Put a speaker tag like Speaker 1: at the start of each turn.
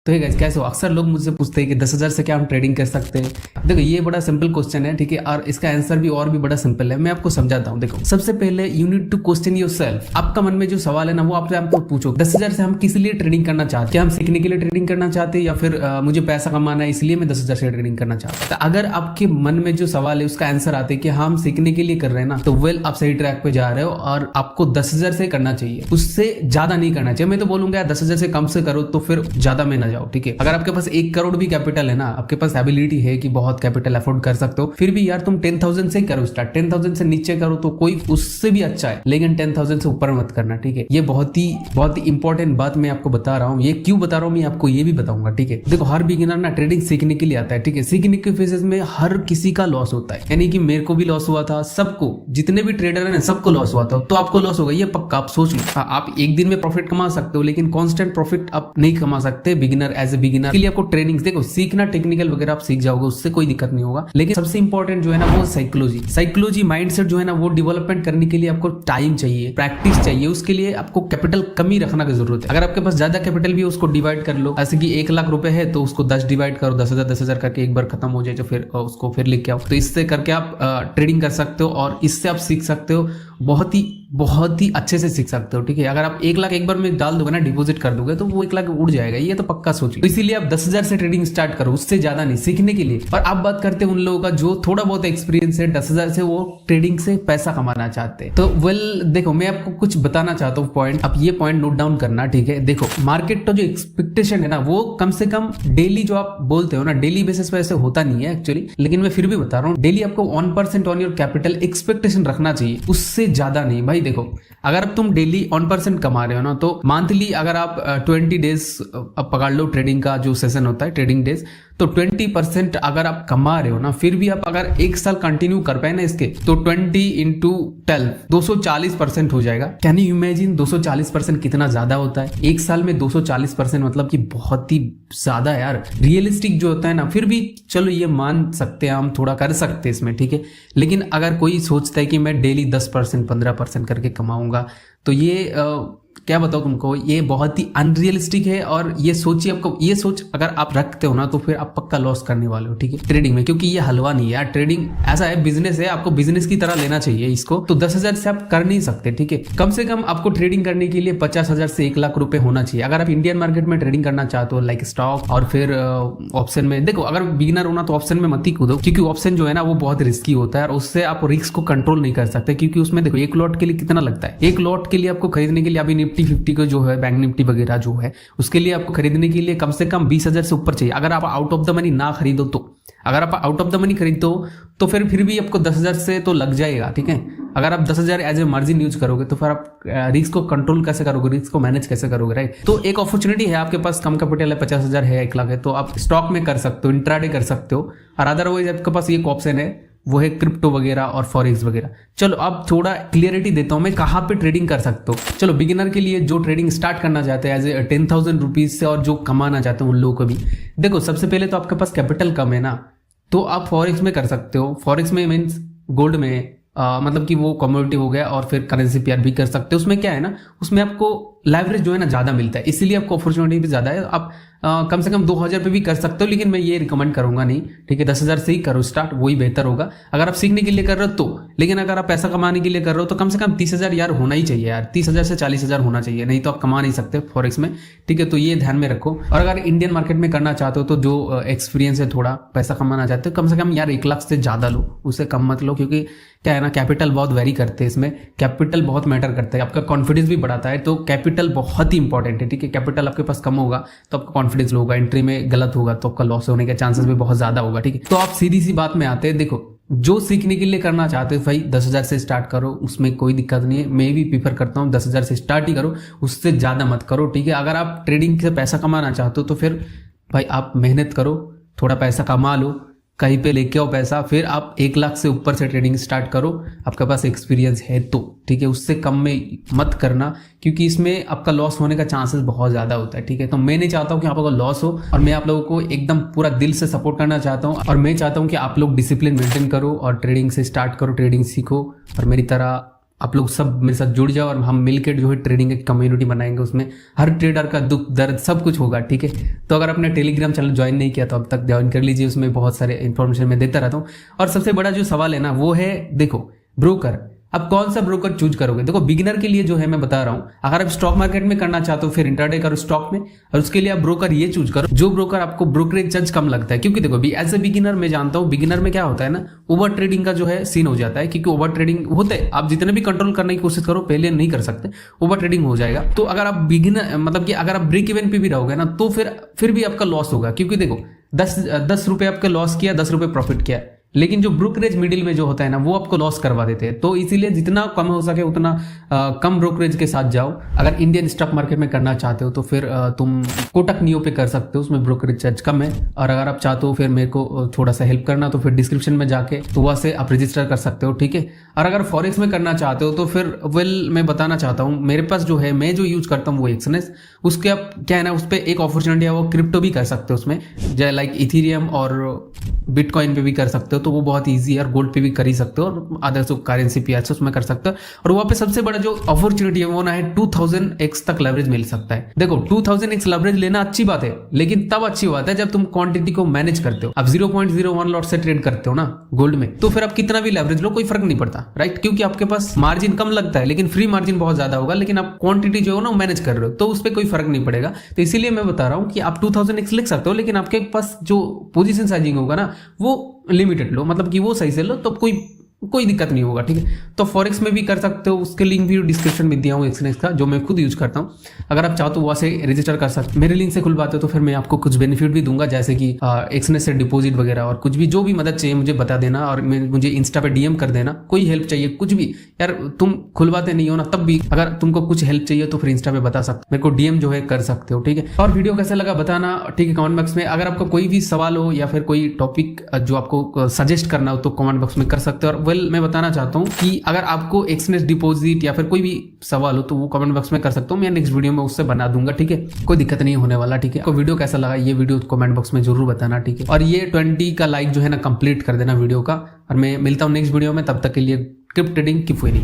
Speaker 1: तो गाइस कैसे हो। अक्सर लोग मुझसे पूछते हैं कि 10,000 से क्या हम ट्रेडिंग कर सकते हैं। देखो ये बड़ा सिंपल क्वेश्चन है, ठीक है, और इसका आंसर भी और भी बड़ा सिंपल है। मैं आपको समझाता हूँ। देखो सबसे पहले you need to question yourself. आपका मन में जो सवाल है ना वो आपको पूछो 10,000 से हम किस लिए ट्रेडिंग करना चाहते हैं। क्या हम सीखने के लिए ट्रेडिंग करना चाहते हैं या फिर मुझे पैसा कमाना है इसलिए मैं 10,000 से ट्रेडिंग करना चाहता हूँ। तो अगर आपके मन में जो सवाल है उसका आंसर आते हैं कि हम सीखने के लिए कर रहे हैं ना, तो वेल आप सही ट्रैक पे जा रहे हो और आपको 10,000 से करना चाहिए, उससे ज्यादा नहीं करना चाहिए। मैं तो बोलूंगा 10,000 से कम से करो, तो फिर ज्यादा में ना जाओ, ठीक है। अगर आपके पास 1 करोड़ भी कैपिटल है ना, आपके पास एबिलिटी है कि बहुत कैपिटल अफोर्ड कर सकते हो, फिर भी यार तुम 10,000 से करो स्टार्ट। 10,000 से नीचे करो तो कोई उससे भी अच्छा है, लेकिन 10,000 से ऊपर मत करना, ठीक है। ये बहुत ही इंपॉर्टेंट बात मैं आपको बता रहा हूँ। ये क्यों बता रहा हूँ मैं आपको ये भी बताऊंगा, ठीक है। देखो हर बिगिनर ना ट्रेडिंग सीखने के लिए आता है, ठीक है। सीखने के फेजेस में हर किसी का लॉस होता है, यानी कि मेरे को भी लॉस हुआ था, सबको, जितने भी ट्रेडर है ना सबको लॉस हुआ था। तो आपको लॉस होगा ये पक्का, आप सोच लो। आप एक दिन में प्रॉफिट कमा सकते हो लेकिन कांस्टेंट प्रॉफिट आप नहीं कमा सकते बिगिनर एज ए बिगिनर के लिए। आपको ट्रेनिंग देखो सीखना, टेक्निकल वगैरह आप सीख जाओगे, उससे कोई दिक्कत नहीं होगा, लेकिन सबसे इंपॉर्टेंट जो है ना वो साइकोलॉजी माइंडसेट जो है ना वो डेवलपमेंट करने के लिए आपको टाइम चाहिए, प्रैक्टिस चाहिए। उसके लिए आपको कैपिटल कम ही रखना की जरूरत है। अगर आपके पास ज्यादा कैपिटल भी है उसको डिवाइड कर लो, ऐसे कि 1 लाख रुपए है तो उसको 10 डिवाइड करो, 10,000 करके एक बार खत्म हो जाए तो फिर उसको फिर लेके आओ। तो इससे करके आप ट्रेडिंग कर सकते हो और इससे आप सीख सकते हो, बहुत ही अच्छे से सीख सकते हो, ठीक है। अगर आप 1 लाख एक बार में डाल दोगे ना, डिपॉजिट कर दोगे, तो वो 1 लाख उड़ जाएगा, ये तो पक्का सोचिए। तो इसीलिए आप 10,000 से ट्रेडिंग स्टार्ट करो, उससे ज्यादा नहीं, सीखने के लिए। और आप बात करते हैं उन लोगों का जो थोड़ा बहुत एक्सपीरियंस है, 10,000 से वो ट्रेडिंग से पैसा कमाना चाहते हैं। तो वेल देखो मैं आपको कुछ बताना चाहता हूँ पॉइंट, आप ये पॉइंट नोट डाउन करना, ठीक है। देखो मार्केट का जो एक्सपेक्टेशन है ना वो कम से कम डेली, जो आप बोलते हो ना डेली बेसिस पे ऐसे होता नहीं है एक्चुअली, लेकिन मैं फिर भी बता रहा हूँ, डेली आपको 1% ऑन योर कैपिटल एक्सपेक्टेशन रखना चाहिए, उससे ज्यादा नहीं भाई। देखो अगर तुम डेली 1% कमा रहे हो ना, तो मंथली अगर आप 20 डेज पकड़ लो ट्रेडिंग का जो सेशन होता है, ट्रेडिंग डेज, तो 20% अगर आप कमा रहे हो ना, फिर भी आप अगर 1 साल कंटिन्यू कर पाए ना इसके, तो 20 इंटू 12 240% हो जाएगा। कैन यू इमेजिन 240% कितना ज्यादा होता है। 1 साल में 240% मतलब कि बहुत ही ज्यादा यार। रियलिस्टिक जो होता है ना, फिर भी चलो ये मान सकते हैं हम, थोड़ा कर सकते हैं इसमें, ठीक है। लेकिन अगर कोई सोचता है कि मैं डेली 10% 15% करके कमाऊंगा, तो ये क्या बताओ तुमको, ये बहुत ही अनरियलिस्टिक है। और ये सोचिए, आपको ये सोच अगर आप रखते हो ना तो फिर आप पक्का लॉस करने वाले हो, ठीक है, ट्रेडिंग में। क्योंकि ये हलवा नहीं है यार, ट्रेडिंग ऐसा है, बिजनेस है, आपको बिजनेस की तरह लेना चाहिए इसको। तो 10,000 से आप कर नहीं सकते, ठीक है। कम से कम आपको ट्रेडिंग करने के लिए 50,000 से 1 लाख रुपए होना चाहिए। अगर आप इंडियन मार्केट में ट्रेडिंग करना चाहते हो, लाइक स्टॉक और फिर ऑप्शन में, देखो अगर बिगिनर होना तो ऑप्शन में मत ही कूदो, क्योंकि ऑप्शन जो है ना वो बहुत रिस्की होता है और उससे आप रिस्क को कंट्रोल नहीं कर सकते। क्योंकि उसमें देखो 1 लॉट के लिए कितना लगता है, 1 लॉट के लिए आपको खरीदने के लिए, अभी निफ्टी 50 को जो है, बैंक निफ्टी वगैरह जो है, उसके लिए आपको खरीदने के लिए कम से कम 20,000 से ऊपर चाहिए। अगर आप आउट ऑफ द मनी ना खरीदो तो, अगर आप आउट ऑफ द मनी खरीदो तो फिर भी आपको 10,000 से तो लग जाएगा, ठीक है। अगर आप 10,000 एज ए मार्जिन यूज करोगे तो फिर आप रिस्क को कंट्रोल कैसे करोगे, रिस्क को मैनेज कैसे करोगे, राइट। तो एक अपॉर्चुनिटी है, आपके पास कम कैपिटल है, 50,000 है, 1 लाख है, तो आप स्टॉक में कर सकते हो, इंट्राडे कर सकते हो। और अदरवाइज आपके पास एक ऑप्शन है, वो है क्रिप्टो वगैरह और फॉरेक्स वगैरह। चलो अब थोड़ा क्लियरिटी देता हूं मैं कहां पे ट्रेडिंग कर सकते हो। चलो बिगिनर के लिए जो ट्रेडिंग स्टार्ट करना चाहते हैं एज ए 10,000 रुपीज से, और जो कमाना चाहते हैं उन लोगों को भी, देखो सबसे पहले तो आपके पास कैपिटल कम है ना, तो आप फॉरेक्स में कर सकते हो। फॉरेक्स में मीन्स गोल्ड में, मतलब कि वो कमोडिटी हो गया, और फिर करेंसी पेयर भी कर सकते हो। उसमें क्या है ना, उसमें आपको लेवरेज जो है ना ज्यादा मिलता है, इसीलिए आपको अपॉर्चुनिटी भी ज्यादा है। आप कम से कम 2,000 पे भी कर सकते हो, लेकिन मैं ये रिकमेंड करूंगा नहीं, ठीक है। 10,000 से ही करो स्टार्ट, वही बेहतर होगा अगर आप सीखने के लिए कर रहे हो तो। लेकिन अगर आप पैसा कमाने के लिए कर रहे हो तो कम से कम 30,000 यार होना ही चाहिए यार, 30,000 से 40,000 होना चाहिए, नहीं तो आप कमा नहीं सकते फॉरेक्स में, ठीक है। तो ये ध्यान में रखो। और अगर इंडियन मार्केट में करना चाहते हो तो जो एक्सपीरियंस है, थोड़ा पैसा कमाना चाहते हो, कम से कम यार 1 लाख से ज्यादा लो, उससे कम मत लो। क्योंकि क्या है ना, कैपिटल बहुत वेरी करते हैं इसमें, कैपिटल बहुत मैटर करता है, आपका कॉन्फिडेंस भी बढ़ाता है। तो कैपिटल बहुत ही इंपॉर्टेंट है, ठीक है। कैपिटल आपके पास कम होगा तो आपका कॉन्फिडेंस लो होगा, एंट्री में गलत होगा तो आपका लॉस होने के चांसेस भी बहुत ज्यादा होगा, ठीक है। तो आप सीधी सी बात में आते हैं, देखो जो सीखने के लिए करना चाहते हो भाई 10,000 से स्टार्ट करो, उसमें कोई दिक्कत नहीं है। मैं भी प्रीफर करता हूँ 10,000 से स्टार्ट ही करो, उससे ज्यादा मत करो, ठीक है। अगर आप ट्रेडिंग से पैसा कमाना चाहते हो तो फिर भाई आप मेहनत करो, थोड़ा पैसा कमा लो, कहीं पे लेके आओ पैसा, फिर आप 1 लाख से ऊपर से ट्रेडिंग स्टार्ट करो, आपके पास एक्सपीरियंस है तो, ठीक है। उससे कम में मत करना, क्योंकि इसमें आपका लॉस होने का चांसेस बहुत ज्यादा होता है, ठीक है। तो मैं नहीं चाहता हूँ कि आपका लॉस हो, और मैं आप लोगों को एकदम पूरा दिल से सपोर्ट करना चाहता हूँ। और मैं चाहता हूँ कि आप लोग डिसिप्लिन मेंटेन करो और ट्रेडिंग से स्टार्ट करो, ट्रेडिंग सीखो और मेरी तरह आप लोग सब मेरे साथ जुड़ जाओ और हम मिलकर जो है ट्रेडिंग की कम्युनिटी बनाएंगे। उसमें हर ट्रेडर का दुख दर्द सब कुछ होगा, ठीक है। तो अगर आपने टेलीग्राम चैनल ज्वाइन नहीं किया तो अब तक ज्वाइन कर लीजिए, उसमें बहुत सारे इन्फॉर्मेशन मैं देता रहता हूँ। और सबसे बड़ा जो सवाल है ना वो है, देखो ब्रोकर, अब कौन सा ब्रोकर चूज करोगे। देखो बिगिनर के लिए जो है मैं बता रहा हूं, अगर आप स्टॉक मार्केट में करना चाहते हो फिर इंट्राडे करो स्टॉक में, और उसके लिए आप ब्रोकर ये चूज करो जो ब्रोकर आपको ब्रोकरेज चार्ज कम लगता है। क्योंकि देखो एज ए बिगिनर मैं जानता हूं, बिगिनर में क्या होता है ना, ओवर ट्रेडिंग का जो है सीन हो जाता है। क्योंकि ओवर ट्रेडिंग होते हैं, आप जितने भी कंट्रोल करने की कोशिश करो पहले नहीं कर सकते, ओवर ट्रेडिंग हो जाएगा। तो अगर आप बिगिनर मतलब कि अगर आप ब्रेक इवन पे भी रहोगे ना तो फिर भी आपका लॉस होगा। क्योंकि देखो 10 रुपए आपका लॉस किया, 10 रुपए प्रॉफिट किया, लेकिन जो ब्रोकरेज मिडिल में जो होता है ना वो आपको लॉस करवा देते हैं। तो इसीलिए जितना कम हो सके उतना कम ब्रोकरेज के साथ जाओ। अगर इंडियन स्टॉक मार्केट में करना चाहते हो तो फिर तुम कोटक नियो पे कर सकते हो, उसमें ब्रोकरेज चार्ज कम है। और अगर आप चाहते हो फिर मेरे को थोड़ा सा हेल्प करना तो फिर डिस्क्रिप्शन में जाके तो वहाँ से आप रजिस्टर कर सकते हो, ठीक है। और अगर फॉरेक्स में करना चाहते हो तो फिर मैं बताना चाहता हूँ, मेरे पास जो है मैं जो यूज करता हूँ वो एक्सनेस, उसके आप क्या है ना उस पर एक अपॉर्चुनिटी है, वो क्रिप्टो भी कर सकते हो उसमें, जैसे लाइक इथीरियम और बिटकॉइन पे भी कर सकते हो। तो वो बहुत ईजी है, और गोल्ड पे भी कर ही सकते हो, और अदर जो करेंसी पे है उसमें कर सकते हो। और वहाँ पे सबसे बड़ा जो अपॉर्चुनिटी है वो ना है 2000x तक लेवरेज मिल सकता है। देखो 2000x लेवरेज लेना अच्छी बात है, लेकिन तब अच्छी बात है जब तुम क्वांटिटी को मैनेज करते हो। अब 0.01 लॉट से ट्रेड करते हो ना गोल्ड में, तो फिर आप कितना भी लेवरेज लो कोई फर्क नहीं पड़ता, राइट। क्योंकि आपके पास मार्जिन कम लगता है लेकिन फ्री मार्जिन बहुत ज्यादा होगा, लेकिन आप क्वांटिटी जो है ना मैनेज कर रहे हो तो उस पर कोई फर्क नहीं पड़ेगा। तो इसीलिए मैं बता रहा हूँ कि आप 2000x लिख सकते हो, लेकिन आपके पास जो पोजीशन साइजिंग होगा ना वो लिमिटेड लो, मतलब कि वो सही से लो तो कोई दिक्कत नहीं होगा, ठीक है। तो फॉरेक्स में भी कर सकते हो, उसके लिंक भी डिस्क्रिप्शन में दिया हूँ एक्सनेस का, जो मैं खुद यूज करता हूँ। अगर आप चाहो तो वहाँ से रजिस्टर कर सकते हो, मेरे लिंक से खुलवाते हो तो फिर मैं आपको कुछ बेनिफिट भी दूंगा, जैसे कि एक्सनेस से डिपॉजिट वगैरह, और कुछ भी जो भी मदद चाहिए मुझे बता देना, और मुझे इंस्टा पे डीएम कर देना। कोई हेल्प चाहिए कुछ भी, यार तुम खुलवाते नहीं हो ना, तब भी अगर तुमको कुछ हेल्प चाहिए तो फिर इंस्टा पे बता सकते हो, मेरे को डीएम जो है कर सकते हो, ठीक है। और वीडियो कैसा लगा बताना, ठीक है, कमेंट बॉक्स में। अगर आपका कोई भी सवाल हो या फिर कोई टॉपिक जो आपको सजेस्ट करना हो तो कमेंट बॉक्स में कर सकते हो। और वेल मैं बताना चाहता हूं कि अगर आपको एक्सनेस डिपॉजिट या फिर कोई भी सवाल हो तो वो कमेंट बॉक्स में कर सकता हूं, मैं नेक्स्ट वीडियो में उससे बना दूंगा, ठीक है। कोई दिक्कत नहीं होने वाला, ठीक है। आपको वीडियो कैसा लगा ये वीडियो कमेंट बॉक्स में जरूर बताना, ठीक है। और ये 20 का लाइक जो है ना कंप्लीट कर देना वीडियो का। और मैं मिलता हूं नेक्स्ट वीडियो में, तब तक के लिए कीप ट्रेडिंग कीप विनिंग।